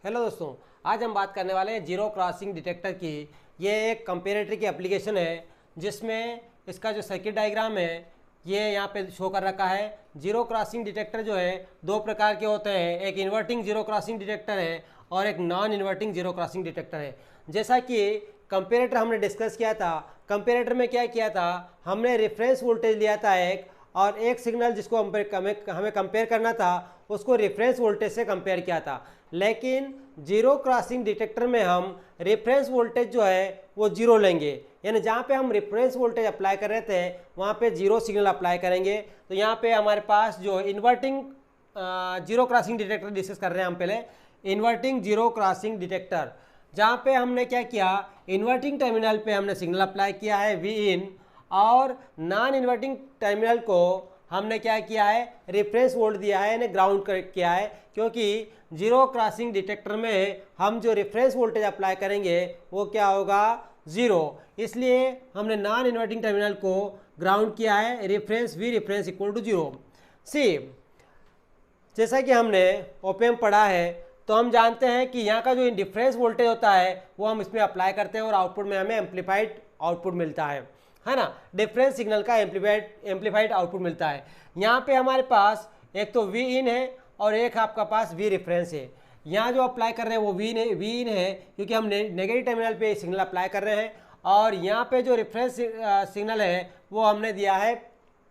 Hello दोस्तों, आज हम बात करने वाले हैं जीरो क्रॉसिंग डिटेक्टर की। ये एक कंपेरेटर की एप्लीकेशन है जिसमें इसका जो सर्किट डायग्राम है ये यहाँ पे शो कर रखा है। जीरो क्रॉसिंग डिटेक्टर जो है दो प्रकार के होते हैं, एक इन्वर्टिंग जीरो क्रॉसिंग डिटेक्टर है और एक non inverting zero crossing detector है। जैसा कि कंपेरेटर हमने डिस्कस किया था, कंपेरेटर में क्या किया था, हमने रेफरेंस वोल्टेज लिया था एक, और एक सिग्नल जिसको हमें कंपेयर करना था उसको रेफरेंस वोल्टेज से कंपेयर किया था। लेकिन जीरो क्रॉसिंग डिटेक्टर में हम रेफरेंस वोल्टेज जो है वो जीरो लेंगे, यानी जहाँ पे हम रेफरेंस वोल्टेज अप्लाई कर रहे थे वहाँ पे जीरो सिग्नल अप्लाई करेंगे। तो यहाँ पे हमारे पास जो inverting zero crossing detector discuss कर रहे हैं हम पहले, इन्वर्टिंग जीरो क्रॉसिंग डिटेक्टर, जहाँ पे हमने क्या किया, इन्वर्टिंग टर्मिनल पे हमने सिग्नल अप्लाई किया है वी इन, और नॉन इन्वर्टिंग टर्मिनल को हमने क्या किया है, रेफरेंस वोल्ट दिया है, यानी ग्राउंड किया है, क्योंकि जीरो क्रॉसिंग डिटेक्टर में हम जो रेफरेंस वोल्टेज अप्लाई करेंगे वो क्या होगा, ज़ीरो। इसलिए हमने नॉन इन्वर्टिंग टर्मिनल को ग्राउंड किया है, reference V reference equal to zero. See, जैसा कि हमने ओपन पढ़ा है तो हम जानते हैं कि यहाँ का जो डिफरेंस वोल्टेज होता है वो हम इसमें अप्लाई करते हैं और आउटपुट में हमें एम्पलीफाइड आउटपुट मिलता है ना, डिफरेंस सिग्नल का एम्पलीफाइड आउटपुट मिलता है। यहाँ पे हमारे पास एक तो वी इन है और एक आपका पास वी रेफरेंस है। यहाँ जो अप्लाई कर रहे हैं वो वी इन है क्योंकि हम नेगेटिव टर्मिनल पे सिग्नल अप्लाई कर रहे हैं, और यहाँ पे जो रेफरेंस सिग्नल है वो हमने दिया है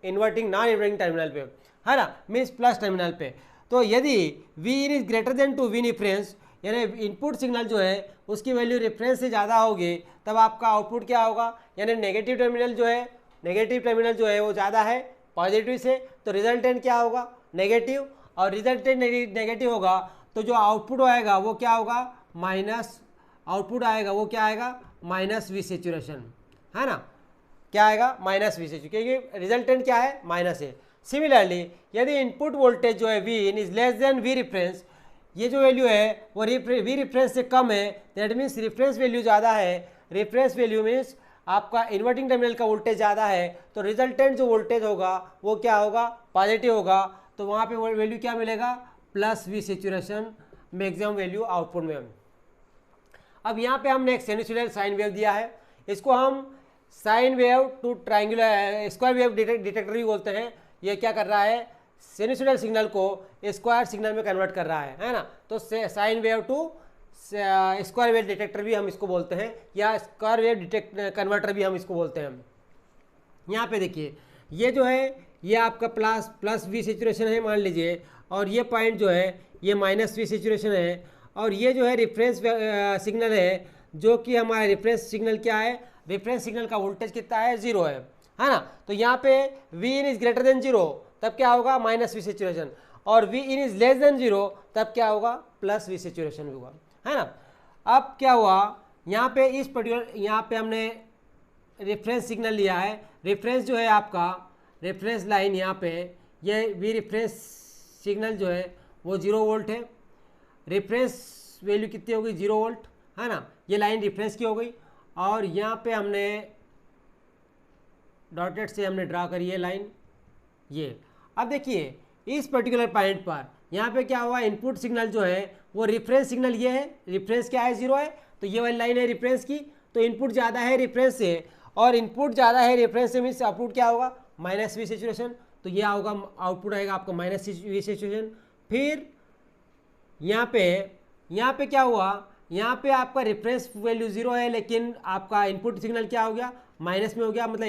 इन्वर्टिंग नॉन इन्वर्टिंग टर्मिनल पे, है ना, मीन्स प्लस टर्मिनल पे। तो यदि V in is greater than to V reference, यानी इनपुट सिग्नल जो है उसकी वैल्यू रेफरेंस से ज़्यादा होगी, तब आपका आउटपुट क्या होगा, यानी नेगेटिव टर्मिनल जो है वो ज़्यादा है पॉजिटिव से, तो रिजल्टेंट क्या होगा, नेगेटिव, और रिजल्टेंट नेगेटिव होगा तो जो आउटपुट आएगा वो क्या होगा, माइनस, आउटपुट आएगा वो क्या आएगा, माइनस वी सेचुरेशन, है ना, क्या आएगा, माइनस वी सेचुरेशन, क्योंकि रिजल्टेंट क्या है, माइनस है। सिमिलरली यदि इनपुट वोल्टेज जो है V in is less than V reference, ये जो वैल्यू है वो वी रेफरेंस से कम है, दैट मीन्स रेफरेंस वैल्यू ज़्यादा है, रेफरेंस वैल्यू मीन्स आपका इन्वर्टिंग टर्मिनल का वोल्टेज ज़्यादा है, तो रिजल्टेंट जो वोल्टेज होगा वो क्या होगा, पॉजिटिव होगा, तो वहाँ पे वैल्यू क्या मिलेगा, plus V saturation, maximum value output में। अब यहाँ पे हमने एक साइनसॉइडल साइन वेव दिया है, इसको हम sine wave to triangular square wave detector भी बोलते हैं। ये क्या कर रहा है, साइनसॉइडल सिग्नल को स्क्वायर सिग्नल में कन्वर्ट कर रहा है ना, तो sine wave to square wave detector भी हम इसको बोलते हैं, या स्क्वायर वेव कन्वर्टर भी हम इसको बोलते हैं। यहाँ पे देखिए ये जो है ये आपका प्लस वी सेचुरेशन है मान लीजिए, और ये पॉइंट जो है ये माइनस वी सेचुरेशन है, और ये जो है रेफरेंस सिग्नल है, जो कि हमारा रेफरेंस सिग्नल क्या है, रेफरेंस सिग्नल का वोल्टेज कितना है, जीरो है ना। तो यहाँ पे V in is greater than zero, तब क्या होगा, माइनस वी सेचुरेशन, और V in is less than zero, तब क्या होगा, प्लस वी सेचुरेशन भी होगा, है ना। अब क्या हुआ, यहाँ पे इस पर्टिकुलर, यहाँ पे हमने रेफरेंस सिग्नल लिया है, रेफरेंस जो है आपका रेफरेंस लाइन, यहाँ पे ये वी रेफरेंस सिग्नल जो है वो 0 वोल्ट है, रेफरेंस वैल्यू कितनी हो गई, 0 वोल्ट, है ना, ये लाइन रेफरेंस की हो गई, और यहाँ पे हमने डॉटेड से हमने ड्रा करी है लाइन ये। अब देखिए इस पर्टिकुलर पॉइंट पर यहाँ पे क्या हुआ, इनपुट सिग्नल जो है वो रेफरेंस सिग्नल ये है, रेफरेंस क्या है, 0 है, तो ये वाली लाइन है रेफरेंस की, तो इनपुट ज़्यादा है रेफरेंस से, और इनपुट ज़्यादा है रेफरेंस से मीन्स आउटपुट क्या होगा, माइनस वी सेचुरेशन, तो ये होगा आउटपुट आएगा आपका माइनस वी सेचुरेशन। फिर यहाँ पे क्या हुआ, यहाँ पे आपका रेफरेंस वैल्यू 0 है, लेकिन आपका इनपुट सिग्नल क्या हो गया, माइनस में हो गया, मतलब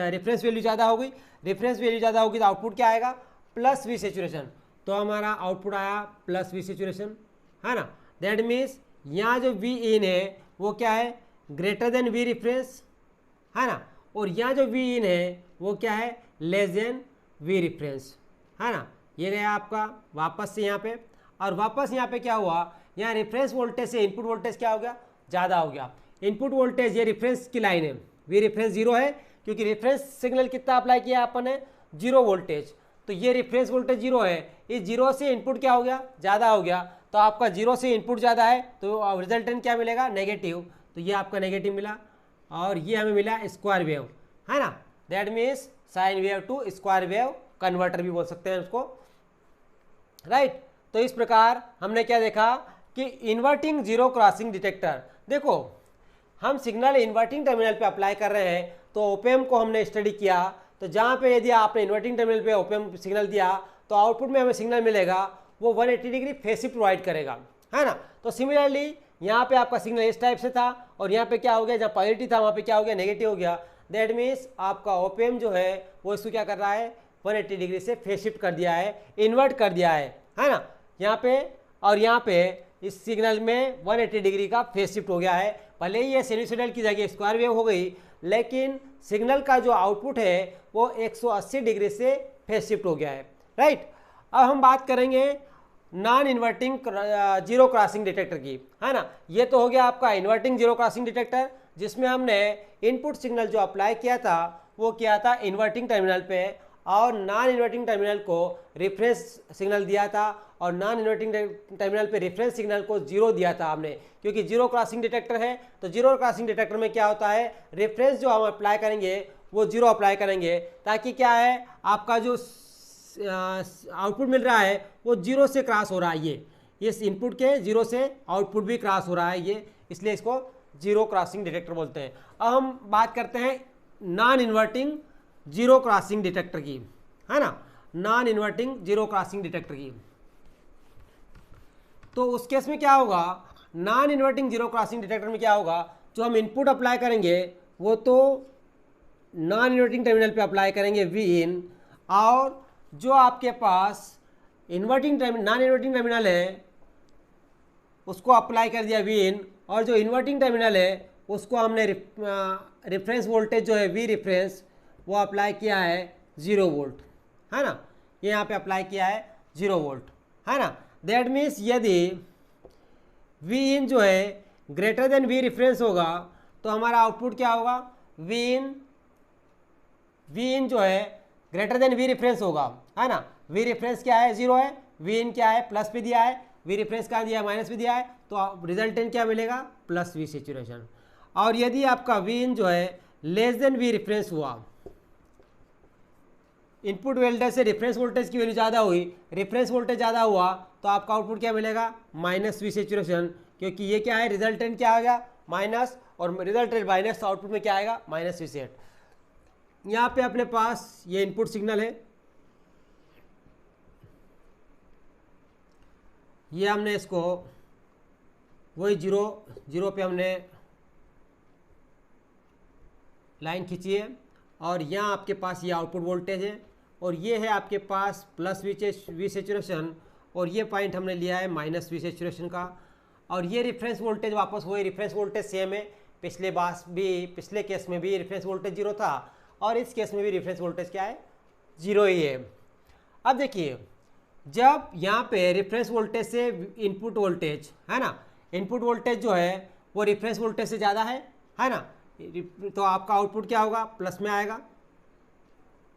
रेफरेंस वैल्यू ज़्यादा हो गई, रेफरेंस वैल्यू ज़्यादा होगी तो आउटपुट क्या आएगा, प्लस वी सेचुरेशन, तो हमारा आउटपुट आया प्लस वी सेचुरेशन, है ना। दैट मीन्स यहाँ जो वी इन है वो क्या है, ग्रेटर देन वी रेफरेंस, है ना, और यहाँ जो वी इन है वो क्या है, लेस देन वी रेफरेंस, है ना। ये गया आपका वापस से यहाँ पे, और वापस यहाँ पे क्या हुआ, यहाँ रेफरेंस वोल्टेज से इनपुट वोल्टेज क्या हो गया, ज़्यादा हो गया। इनपुट वोल्टेज ये रेफरेंस की लाइन है, वी रेफरेंस 0 है, क्योंकि रेफरेंस सिग्नल कितना अप्लाई किया अपन है, 0 वोल्टेज, तो ये रेफरेंस वोल्टेज 0 है, इस 0 से इनपुट क्या हो गया, ज़्यादा हो गया, तो आपका 0 से इनपुट ज़्यादा है तो रिजल्टेंट क्या मिलेगा, नेगेटिव, तो ये आपका नेगेटिव मिला, और ये हमें मिला स्क्वायर वेव, है ना। That means sine wave to square wave converter भी बोल सकते हैं उसको, राइट। तो इस प्रकार हमने क्या देखा कि इन्वर्टिंग जीरो क्रॉसिंग डिटेक्टर, देखो हम सिग्नल इन्वर्टिंग टर्मिनल पे अप्लाई कर रहे हैं, तो ओपेम को हमने स्टडी किया, तो जहाँ पे यदि आपने इन्वर्टिंग टर्मिनल पे ओपेम सिग्नल दिया तो आउटपुट में हमें सिग्नल मिलेगा वो 180 डिग्री फेज शिफ्ट प्रोवाइड करेगा, है ना। तो सिमिलरली यहाँ पे आपका सिग्नल इस टाइप से था और यहाँ पे क्या हो गया, जहाँ पॉजिटिव था वहाँ पे क्या हो गया, नेगेटिव हो गया। दैट मीन्स आपका ओपेम जो है वो इसको क्या कर रहा है, 180 डिग्री से फेज शिफ्ट कर दिया है, इन्वर्ट कर दिया है ना यहाँ पे। और यहाँ पे इस सिग्नल में 180 डिग्री का फेज शिफ्ट हो गया है। भले ही ये साइनसॉइडल की जगह स्क्वायर वेव हो गई, लेकिन सिग्नल का जो आउटपुट है वो 180 डिग्री से फेज शिफ्ट हो गया है, राइट। अब हम बात करेंगे non inverting zero crossing detector की, है ना। ये तो हो गया आपका इन्वर्टिंग जीरो क्रॉसिंग डिटेक्टर, जिसमें हमने इनपुट सिग्नल जो अप्लाई किया था वो किया था इन्वर्टिंग टर्मिनल पे और नॉन इन्वर्टिंग टर्मिनल को रिफरेंस सिग्नल दिया था और नॉन इन्वर्टिंग टर्मिनल पे रिफरेंस सिग्नल को जीरो दिया था हमने, क्योंकि जीरो क्रॉसिंग डिटेक्टर है। तो जीरो क्रॉसिंग डिटेक्टर में क्या होता है, रेफरेंस जो हम अप्लाई करेंगे वो जीरो अप्लाई करेंगे, ताकि क्या है आपका जो आउटपुट मिल रहा है वो जीरो से क्रॉस हो रहा है। ये इस इनपुट के जीरो से आउटपुट भी क्रॉस हो रहा है ये, इसलिए इसको जीरो क्रॉसिंग डिटेक्टर बोलते हैं। अब हम बात करते हैं non inverting zero crossing detector की, है ना, non inverting zero crossing detector की। तो उस केस में क्या होगा, non inverting zero crossing detector में क्या होगा, जो हम इनपुट अप्लाई करेंगे वो तो नॉन इन्वर्टिंग टर्मिनल पे अप्लाई करेंगे वी इन, और जो आपके पास inverting terminal non inverting terminal है उसको अप्लाई कर दिया वी इन, और जो इन्वर्टिंग टर्मिनल है उसको हमने रिफरेंस वोल्टेज जो है वी रेफरेंस वो अप्लाई किया है 0 वोल्ट, है ना। ये यहाँ पे अप्लाई किया है 0 वोल्ट, है ना। दैट मीन्स यदि वी इन जो है ग्रेटर देन वी रेफरेंस होगा तो हमारा आउटपुट क्या होगा, वी इन जो है ग्रेटर देन वी रेफरेंस होगा, है ना। वी रेफरेंस क्या है, 0 है, वी इन क्या है, प्लस पे दिया है, वी रेफरेंस कहाँ दिया है, माइनस पे दिया है, तो रिजल्टेंट क्या मिलेगा, प्लस वी सैचुरेशन। और यदि आपका वी इन जो है लेस देन वी रेफरेंस हुआ, इनपुट वोल्टेज से रेफरेंस वोल्टेज की वैल्यू ज़्यादा हुई, रेफरेंस वोल्टेज ज़्यादा हुआ, तो आपका आउटपुट क्या मिलेगा, माइनस वी सैचुरेशन, क्योंकि ये क्या है, रिजल्टेंट क्या आ गया, माइनस, और रिजल्टेंट माइनस, तो आउटपुट में क्या आएगा, माइनस वी सेट। यहाँ पे अपने पास ये इनपुट सिग्नल है, ये हमने इसको वही जीरो पे हमने लाइन खींची है, और यहाँ आपके पास ये आउटपुट वोल्टेज है, और ये है आपके पास प्लस वी सैचुरेशन, और ये पॉइंट हमने लिया है माइनस वी सैचुरेशन का, और ये रिफरेंस वोल्टेज वापस वही रिफरेंस वोल्टेज सेम है, पिछले केस में भी रिफरेंस वोल्टेज जीरो था और इस केस में भी रिफरेंस वोल्टेज क्या है, जीरो ही है। अब देखिए, जब यहाँ पे रेफरेंस वोल्टेज से इनपुट वोल्टेज, है ना, इनपुट वोल्टेज जो है वो रेफरेंस वोल्टेज से ज़्यादा है ना, तो आपका आउटपुट क्या होगा, प्लस में आएगा।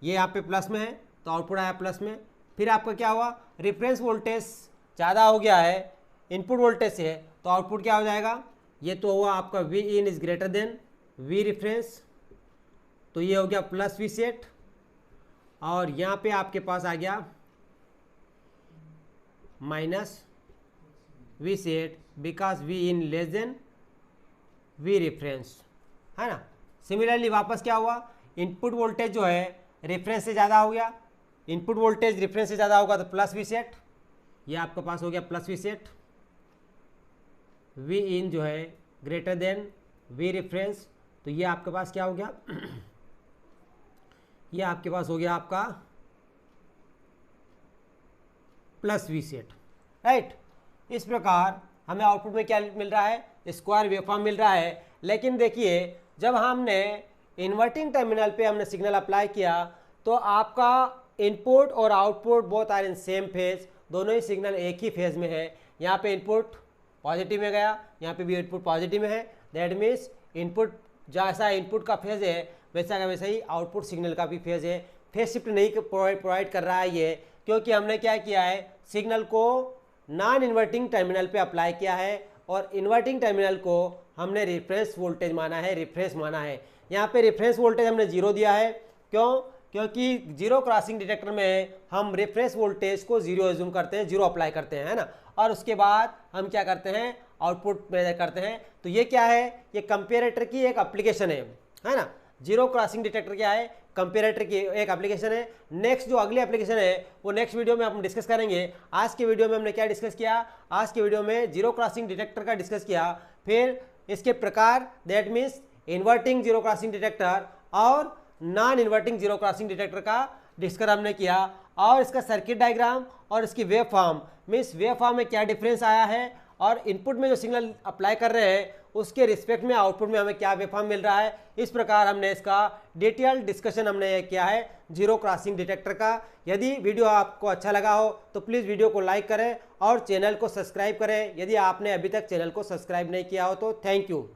ये यहाँ पे प्लस में है तो आउटपुट आया प्लस में। फिर आपका क्या हुआ, रेफरेंस वोल्टेज ज़्यादा हो गया है इनपुट वोल्टेज से, तो आउटपुट क्या हो जाएगा, ये तो हुआ आपका V in is greater than V reference, तो ये हो गया प्लस वी सेट, और यहाँ पे आपके पास आ गया minus V set, because V in less than V reference, है ना। सिमिलरली वापस क्या हुआ, इनपुट वोल्टेज जो है रेफरेंस से ज़्यादा हो गया, इनपुट वोल्टेज रेफरेंस से ज़्यादा होगा तो प्लस वी सेट, ये आपके पास हो गया प्लस वी सेट, वी इन जो है ग्रेटर देन वी रेफरेंस, तो ये आपके पास क्या हो गया ये आपके पास हो गया आपका प्लस वी सेट, राइट। इस प्रकार हमें आउटपुट में क्या मिल रहा है, स्क्वायर वेवफॉर्म मिल रहा है। लेकिन देखिए, जब हमने इन्वर्टिंग टर्मिनल पे हमने सिग्नल अप्लाई किया तो आपका इनपुट और output both are in same phase, दोनों ही सिग्नल एक ही फेज में है। यहाँ पे इनपुट पॉजिटिव में गया, यहाँ पे भी इनपुट पॉजिटिव में है, दैट मीन्स इनपुट जैसा इनपुट का फेज है वैसा का वैसा ही आउटपुट सिग्नल का भी फेज है। फेज शिफ्ट नहीं प्रोवाइड कर रहा है ये, क्योंकि हमने क्या किया है, सिग्नल को नॉन इन्वर्टिंग टर्मिनल पे अप्लाई किया है और इन्वर्टिंग टर्मिनल को हमने रेफरेंस वोल्टेज माना है, रेफरेंस माना है। यहाँ पे रेफरेंस वोल्टेज हमने जीरो दिया है, क्यों, क्योंकि जीरो क्रॉसिंग डिटेक्टर में हम रेफरेंस वोल्टेज को जीरो एज्यूम करते हैं, जीरो अप्लाई करते हैं, है ना, और उसके बाद हम क्या करते हैं, आउटपुट मेजर करते हैं। तो ये क्या है, ये कंपेरेटर की एक एप्लीकेशन है ना। जीरो क्रॉसिंग डिटेक्टर क्या है, कंपेरेटर की एक एप्लीकेशन है। नेक्स्ट जो अगली एप्लीकेशन है वो नेक्स्ट वीडियो में हम डिस्कस करेंगे। आज के वीडियो में हमने क्या डिस्कस किया, आज के वीडियो में जीरो क्रॉसिंग डिटेक्टर का डिस्कस किया, फिर इसके प्रकार, that means inverting zero crossing detector और non inverting zero crossing detector का डिस्कस हमने किया, और इसका सर्किट डायग्राम और इसकी wave form, means wave form में क्या डिफरेंस आया है और इनपुट में जो सिग्नल अप्लाई कर रहे हैं उसके रिस्पेक्ट में आउटपुट में हमें क्या वेव फॉर्म मिल रहा है। इस प्रकार हमने इसका डिटेल डिस्कशन हमने किया है जीरो क्रॉसिंग डिटेक्टर का। यदि वीडियो आपको अच्छा लगा हो तो प्लीज़ वीडियो को लाइक करें और चैनल को सब्सक्राइब करें, यदि आपने अभी तक चैनल को सब्सक्राइब नहीं किया हो तो। Thank you.